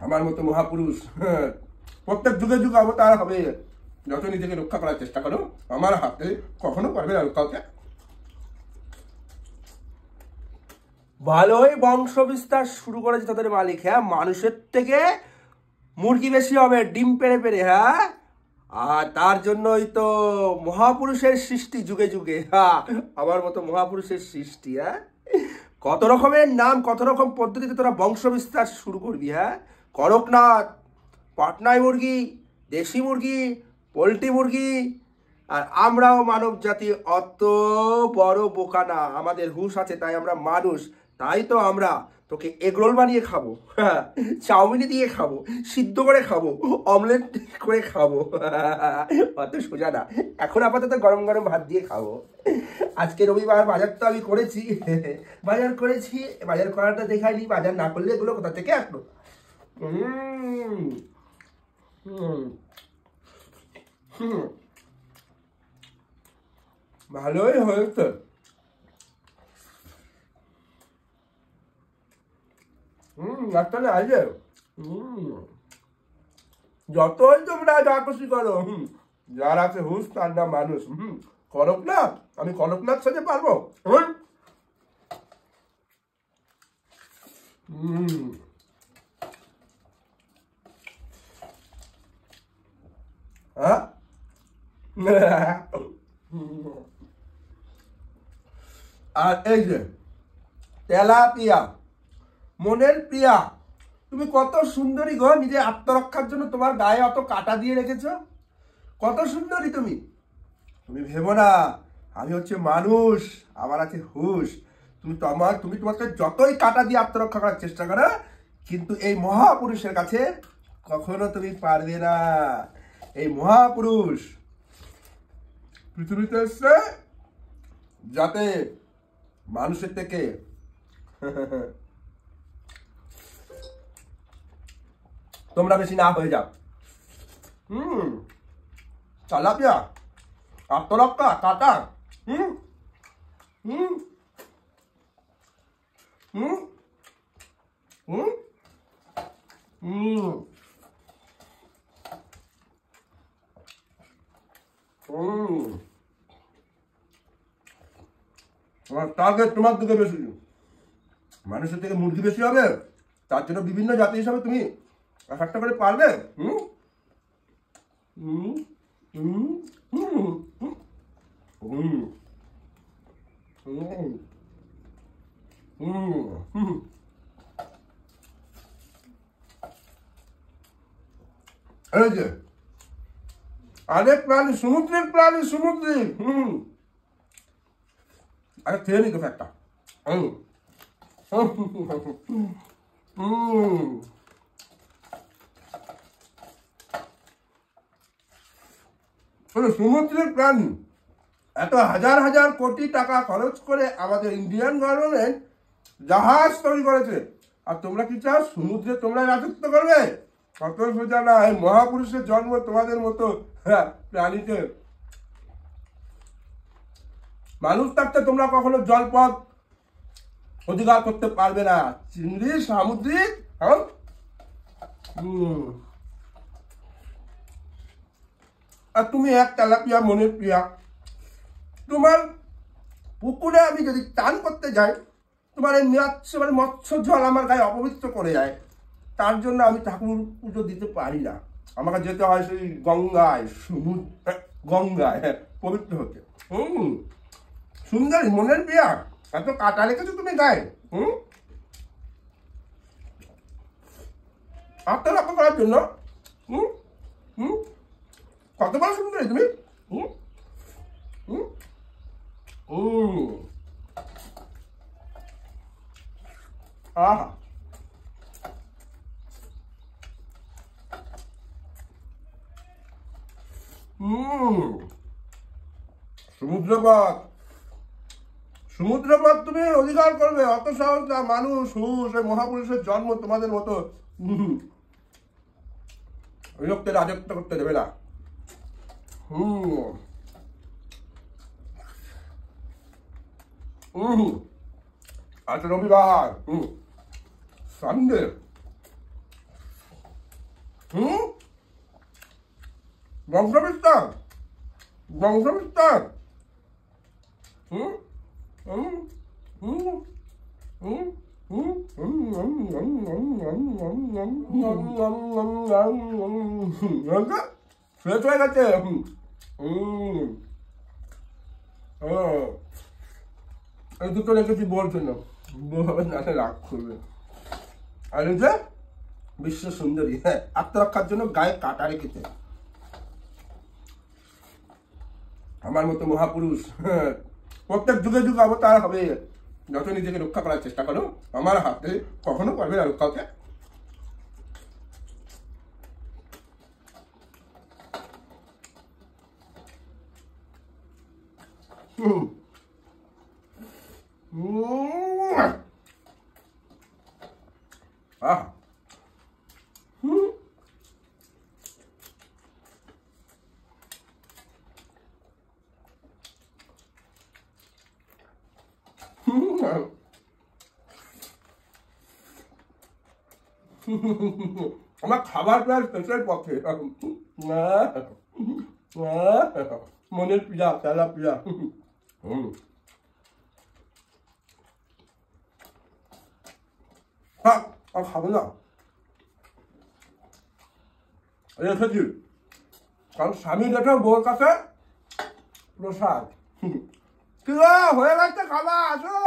আমার মতো মহাপুরুষ প্রত্যেক যুগে যুগে অবতার হবে। যত নিজেকে রক্ষা করার চেষ্টা করো, আমার হাতে কখনো পারবে না কাউকে। ভালোই বংশ বিস্তার শুরু করেছে তাদের মালিক। হ্যাঁ, মানুষের থেকে মুরগি বেশি হবে, ডিম পেড়ে পেড়ে। হ্যাঁ, আর তার জন্যই তো মহাপুরুষের সৃষ্টি যুগে যুগে। হ্যাঁ, আমার মতো মহাপুরুষের সৃষ্টি। হ্যাঁ, কত রকমের নাম, কত রকম পদ্ধতিতে তোরা বংশ বিস্তার শুরু করবি। হ্যাঁ, করকনাথ, পাটনায় মুরগি, দেশি মুরগি, পোলট্রি মুরগি। আর আমরাও মানব জাতি অত বড় বোকা না, আমাদের হুঁশ আছে, তাই আমরা মানুষ। তাই তো আমরা তোকে এগরোল বানিয়ে খাবো, চাউমিনি দিয়ে খাবো, সিদ্ধ করে খাবো, অমলেট করে খাবো। অত সোজা না। এখন আপাতত গরম গরম ভাত দিয়ে খাবো। আজকে রবিবার, বাজার তো আমি করেছি। বাজার করাটা দেখাইনি। বাজার না করলে এগুলো কোথা থেকে আসলো? ভালোই হয়েছে। আসলে আজকে যতই তোমরা যা খুশি করো, যার আছে হুঁশ তার নাম মানুষ। করকনাথ, আমি করকনাথ সাথে পারবো? হ্যাঁ, আর এই যে তেলাপিয়া, মনের প্রিয়া, তুমি কত সুন্দরী গো। নিজে আত্মরক্ষার জন্য তোমার গায়ে অত কাটা দিয়ে রেখেছ। কত সুন্দরী তুমি। তুমি ভেবো না আমি হচ্ছে মানুষ, আমার আছে হুঁশ। তুমি তোমাকে যতই কাটা দিয়ে আত্মরক্ষা করার চেষ্টা করো, কিন্তু এই মহাপুরুষের কাছে কখনো তুমি পারবে না। এই মহাপুরুষ পৃথিবীতে এসছে যাতে মানুষের থেকে তোমরা বেশি না হয়ে যাও। চালাপিয়া, আত্মরক্ষা, কাটা। তোমার টার্গেট তোমার দিকে বেশি, মানুষের থেকে মুরগি বেশি হবে। তার জন্য বিভিন্ন জাতি হিসাবে তুমি একটা করে পারবে। এই যে আরেক প্রাণী, সমুদ্রের প্রাণী, সমুদ্রিক। আরে খেয়ে নি তো একটা। সমুদ্রের প্রাণী এত হাজার হাজার কোটি টাকা খরচ করে আমাদের ইন্ডিয়ান গভর্নমেন্ট জাহাজ তৈরি করেছে, আর তোমরা কি চাও সমুদ্রে তোমরা রাজত্ব করবে? কত সোজা না। এই মহাপুরুষের জন্ম তোমাদের মতো প্রাণীতে। মানুষ থাকতে তোমরা কখনো জলপথ অধিকার করতে পারবে না। চিংড়ি, সামুদ্রিক। আর তুমি এক তেলাপিয়া, মনের প্রিয়া। তোমার পুকুরে আমি যদি চান করতে যাই, তোমার এই মৎস্য জল আমার গায়ে অপবিত্র করে যায়। তার জন্য আমি ঠাকুর পুজো দিতে পারি না। আমাকে যেতে হয় সেই গঙ্গায়, গঙ্গায় পবিত্র হতে। সুন্দরী, মনের প্রিয়া, এত কাটা রেখেছো তুমি গায়ে। আত্মরক্ষা করার জন্য। কত বড় সুন্দরী তুমি। আহা, সমুদ্রপথ, সমুদ্রপথ তুমি অধিকার করবে, অত সহজ না। মানুষ, হুঁশ, মহাপুরুষের জন্ম তোমাদের মতো ওই লোককে রাজত্ব করতে দেবে না। আজ রবিবার, সানডে, হুম, বংশবিস্তার, বংশবিস্তার। হুম হুম হুম হুম হুম শেষ হয়ে গেছে। এই দুটো রেখেছি বল জন্য, নালে রাগ করবে। আর এই যে বিশ্ব সুন্দরী, হ্যাঁ, আত্মরক্ষার জন্য গায়ে কাটা রেখেছে। আমার মতো মহাপুরুষ প্রত্যেক যুগে যুগে অবতার হবে। যত নিজেকে রক্ষা করার চেষ্টা করো, আমার হাতে কখনো পারবে না রক্ষাকে। আহ আমার খাবার প্রায় শেষের পথে। মনের পীড়া, তেলা পীড়া। আর খাবো না, রেখেছি, কারণ স্বামী দেখে বউর কাছে প্রসাদ। কি হয়ে গেছে, খাবা আসো।